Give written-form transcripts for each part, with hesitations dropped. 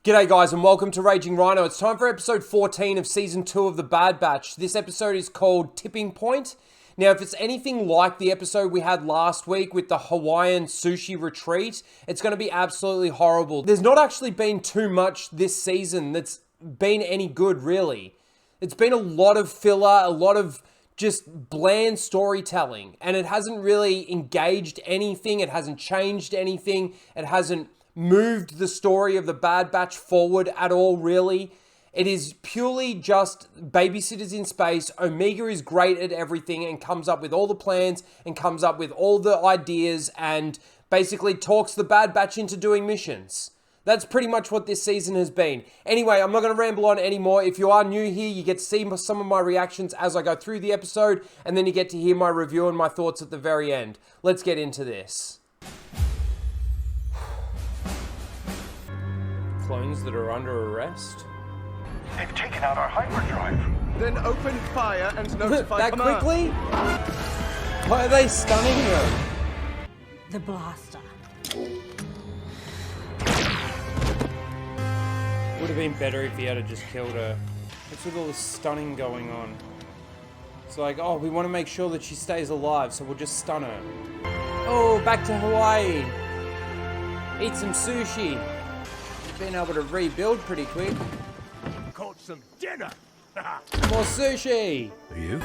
G'day guys and welcome to Raging Rhino. It's time for episode 14 of season 2 of The Bad Batch. This episode is called Tipping Point. Now if it's anything like the episode we had last week with the Hawaiian sushi retreat, it's going to be absolutely horrible. There's not actually been too much this season that's been any good really. It's been a lot of filler, a lot of just bland storytelling, and it hasn't really engaged anything, it hasn't changed anything, it hasn't moved the story of the Bad Batch forward at all, really. It is purely just babysitters in space. Omega is great at everything and comes up with all the plans and comes up with all the ideas and basically talks the Bad Batch into doing missions. That's pretty much what this season has been. Anyway, I'm not going to ramble on anymore. If you are new here, you get to see some of my reactions as I go through the episode, and then you get to hear my review and my thoughts at the very end. Let's get into this. Clones that are under arrest? They've taken out our hyperdrive. Then open fire and notify that command. quickly? Why are they stunning them? The blaster. Would have been better if he had just killed her. What's with all this stunning going on? It's like, oh, we want to make sure that she stays alive, so we'll just stun her. Oh, back to Hawaii. Eat some sushi. Been able to rebuild pretty quick. Caught some dinner. More sushi. Are you?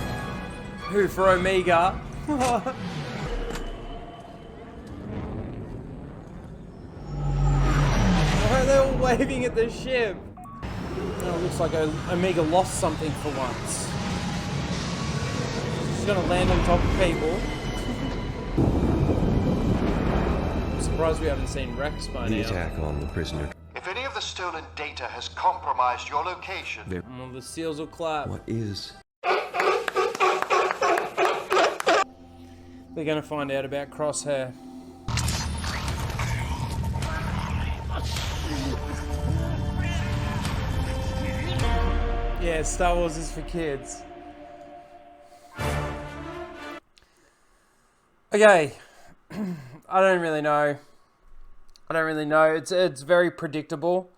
Who for Omega? Why are they all waving at the ship? Oh, it looks like Omega lost something for once. She's gonna land on top of people. I'm surprised we haven't seen Rex by The now. attack on the prisoner. If any of the stolen data has compromised your location, Well, the seals will clap. What is? They're gonna find out about Crosshair. Yeah, Star Wars is for kids. Okay. I don't really know. It's very predictable.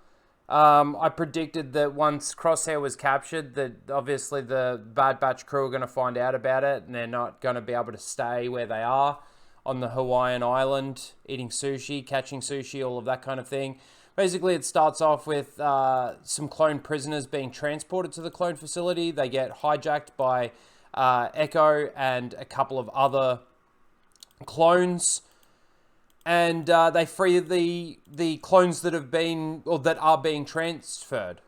I predicted that once Crosshair was captured, that obviously the Bad Batch crew are going to find out about it, and they're not going to be able to stay where they are on the Hawaiian island, eating sushi, catching sushi, all of that kind of thing. Basically, it starts off with some clone prisoners being transported to the clone facility. They get hijacked by Echo and a couple of other clones. And they free the clones that have been, or that are being transported.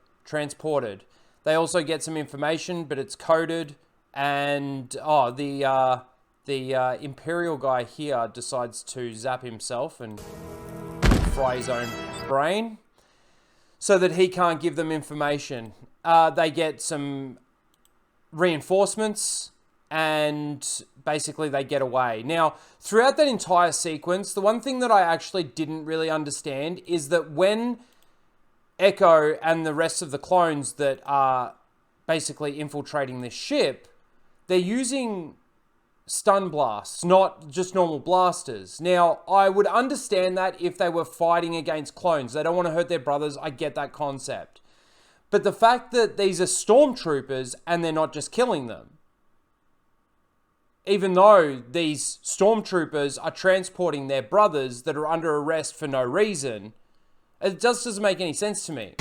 They also get some information, but it's coded. And the Imperial guy here decides to zap himself and fry his own brain, so that he can't give them information. They get some reinforcements. And basically they get away. Now, throughout that entire sequence, the one thing that I actually didn't really understand is that when Echo and the rest of the clones that are basically infiltrating this ship, they're using stun blasts, not just normal blasters. Now, I would understand that if they were fighting against clones. They don't want to hurt their brothers. I get that concept. But the fact that these are stormtroopers and they're not just killing them, even though these stormtroopers are transporting their brothers that are under arrest for no reason, it just doesn't make any sense to me.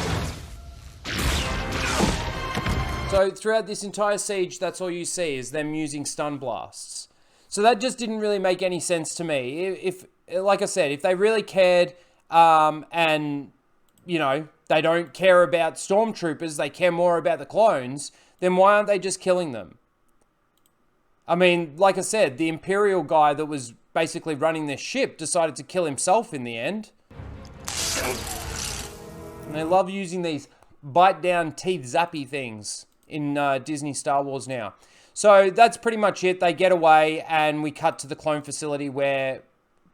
So throughout this entire siege, that's all you see is them using stun blasts. So that just didn't really make any sense to me. If like I said, if they really cared, and you know, they don't care about stormtroopers, they care more about the clones, then why aren't they just killing them? I mean, like I said, the Imperial guy that was basically running this ship decided to kill himself in the end. And they love using these bite-down teeth zappy things in Disney Star Wars now. So that's pretty much it. They get away and we cut to the clone facility where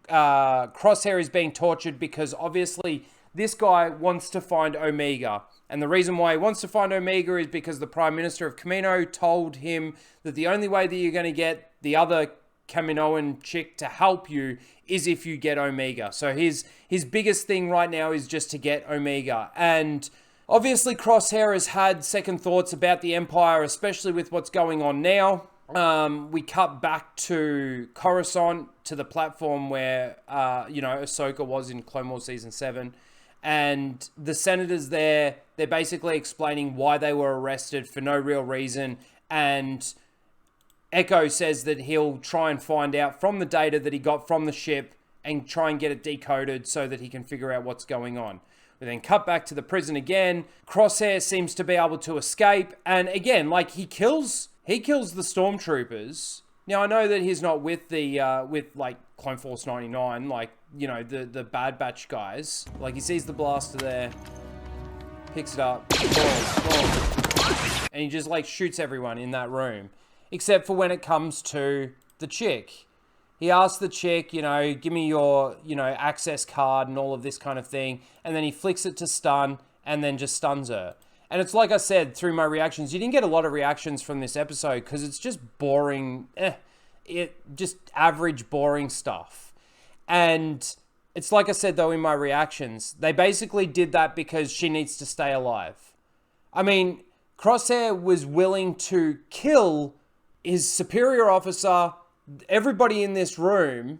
Crosshair is being tortured because obviously this guy wants to find Omega. And the reason why he wants to find Omega is because the Prime Minister of Kamino told him that the only way that you're going to get the other Kaminoan chick to help you is if you get Omega. So his biggest thing right now is just to get Omega. And obviously Crosshair has had second thoughts about the Empire, especially with what's going on now. We cut back to Coruscant, to the platform where, Ahsoka was in Clone Wars Season 7. And the senators there, they're basically explaining why they were arrested for no real reason. And Echo says that he'll try and find out from the data that he got from the ship and try and get it decoded so that he can figure out what's going on. We then cut back to the prison again. Crosshair seems to be able to escape. And again, like, he kills the stormtroopers. Now, I know that he's not with the, like, Clone Force 99, like, the Bad Batch guys. Like, he sees the blaster there, picks it up, balls, and he just, like, shoots everyone in that room. Except for when it comes to the chick. He asks the chick, give me your, access card and all of this kind of thing. And then he flicks it to stun and then just stuns her. And it's like I said, through my reactions, you didn't get a lot of reactions from this episode because it's just boring, just average boring stuff. And it's like I said, though, in my reactions, they basically did that because she needs to stay alive. I mean, Crosshair was willing to kill his superior officer, everybody in this room,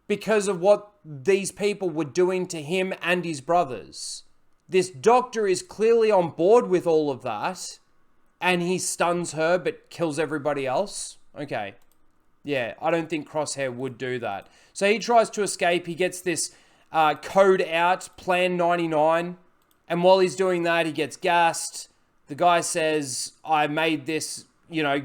because of what these people were doing to him and his brothers. This doctor is clearly on board with all of that, and he stuns her but kills everybody else. Okay. Yeah, I don't think Crosshair would do that. So he tries to escape. He gets this code out, Plan 99, and while he's doing that, he gets gassed. The guy says, I made this,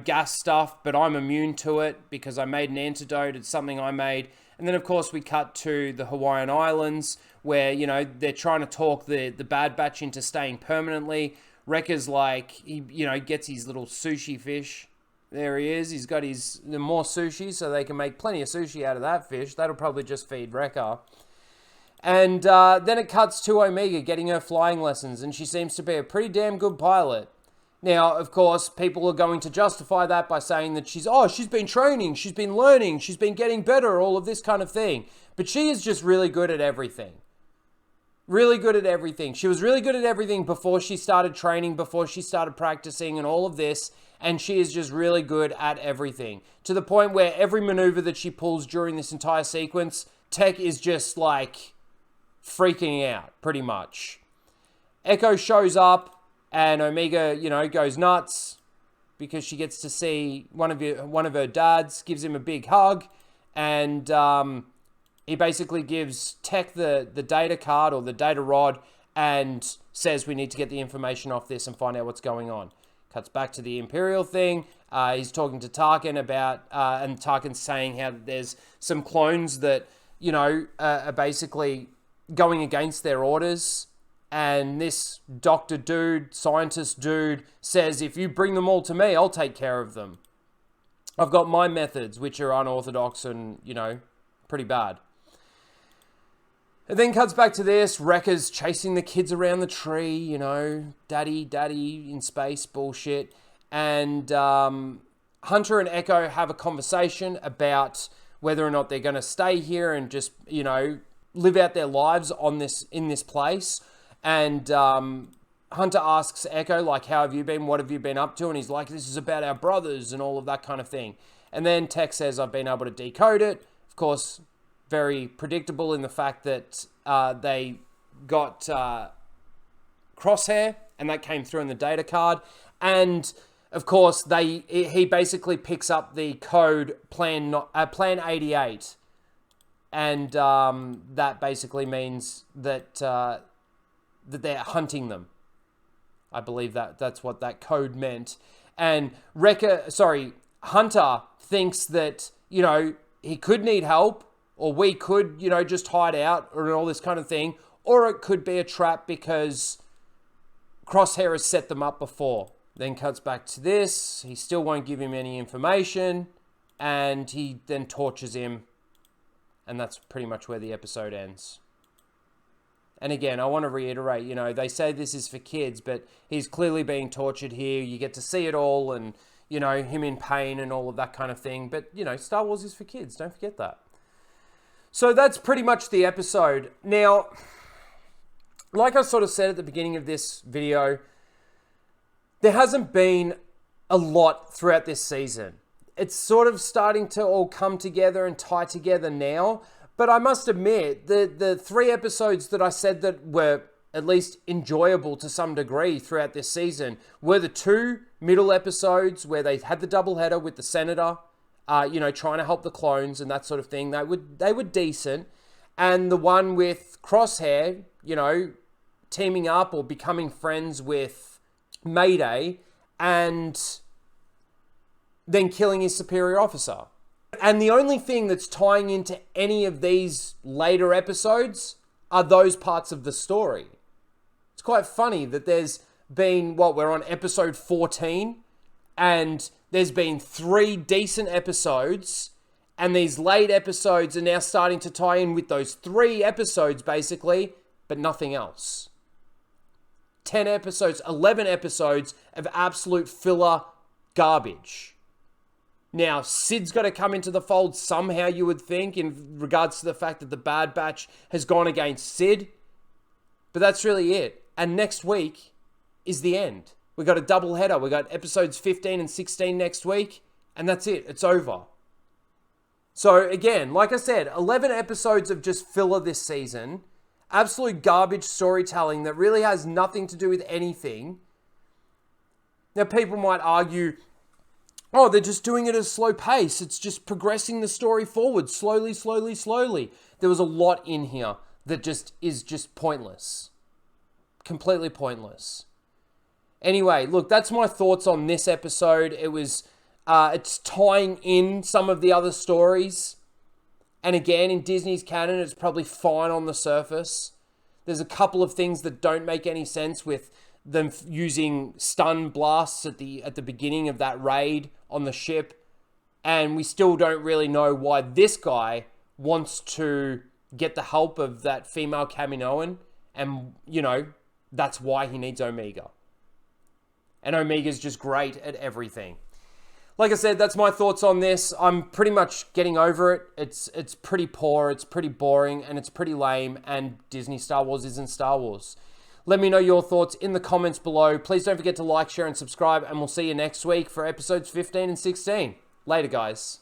gas stuff, but I'm immune to it because I made an antidote. It's something I made. And then, of course, we cut to the Hawaiian Islands where, they're trying to talk the Bad Batch into staying permanently. Wrecker's like, he, gets his little sushi fish. There he is. He's got the more sushi, so they can make plenty of sushi out of that fish. That'll probably just feed Wrecker. And then it cuts to Omega getting her flying lessons, and she seems to be a pretty damn good pilot. Now, of course, people are going to justify that by saying that she's been training, she's been learning, she's been getting better, all of this kind of thing. But she is just really good at everything. Really good at everything. She was really good at everything before she started training, before she started practicing and all of this. And she is just really good at everything. To the point where every maneuver that she pulls during this entire sequence, Tech is just like freaking out, pretty much. Echo shows up. And Omega, goes nuts because she gets to see one of her dads, gives him a big hug, and he basically gives Tech the data card or the data rod and says we need to get the information off this and find out what's going on. Cuts back to the Imperial thing. He's talking to Tarkin about, and Tarkin's saying how there's some clones that, are basically going against their orders. And this doctor dude, scientist dude, says, if you bring them all to me, I'll take care of them. I've got my methods, which are unorthodox and, pretty bad. It then cuts back to this. Wrecker's chasing the kids around the tree, daddy in space bullshit. And Hunter and Echo have a conversation about whether or not they're going to stay here and just, live out their lives in this place. And Hunter asks Echo, like, how have you been? What have you been up to? And he's like, this is about our brothers and all of that kind of thing. And then Tech says, I've been able to decode it. Of course, very predictable in the fact that they got Crosshair, and that came through in the data card. And, of course, he basically picks up the code Plan 88. And that basically means that that they're hunting them. I believe that's what that code meant. And Hunter thinks that, he could need help, or we could, just hide out, or all this kind of thing. Or it could be a trap because Crosshair has set them up before. Then cuts back to this. He still won't give him any information. And he then tortures him. And that's pretty much where the episode ends. And again, I want to reiterate, they say this is for kids, but he's clearly being tortured here. You get to see it all, and, you know, him in pain and all of that kind of thing. But, you know, Star Wars is for kids. Don't forget that. So that's pretty much the episode. Now, like I sort of said at the beginning of this video, there hasn't been a lot throughout this season. It's sort of starting to all come together and tie together now. But I must admit, the 3 episodes that I said that were at least enjoyable to some degree throughout this season were the 2 middle episodes where they had the doubleheader with the Senator, you know, trying to help the clones and that sort of thing. They were decent. And the one with Crosshair, you know, teaming up or becoming friends with Mayday and then killing his superior officer. And the only thing that's tying into any of these later episodes are those parts of the story. It's quite funny that there's been, we're on episode 14, and there's been 3 decent episodes, and these late episodes are now starting to tie in with those 3 episodes, basically, but nothing else. 10 episodes, 11 episodes of absolute filler garbage. Now, Sid's got to come into the fold somehow, you would think, in regards to the fact that the Bad Batch has gone against Sid. But that's really it. And next week is the end. We got a double header. We got episodes 15 and 16 next week. And that's it. It's over. So again, like I said, 11 episodes of just filler this season. Absolute garbage storytelling that really has nothing to do with anything. Now, people might argue, oh, they're just doing it at a slow pace. It's just progressing the story forward slowly, slowly, slowly. There was a lot in here that just is just pointless. Completely pointless. Anyway, look, that's my thoughts on this episode. It's tying in some of the other stories. And again, in Disney's canon, it's probably fine on the surface. There's a couple of things that don't make any sense with them using stun blasts at the beginning of that raid on the ship. And we still don't really know why this guy wants to get the help of that female Kaminoan. And, you know, that's why he needs Omega. And Omega's just great at everything. Like I said, that's my thoughts on this. I'm pretty much getting over it. It's pretty poor, it's pretty boring, and it's pretty lame. And Disney Star Wars isn't Star Wars. Let me know your thoughts in the comments below. Please don't forget to like, share, and subscribe. And we'll see you next week for episodes 15 and 16. Later, guys.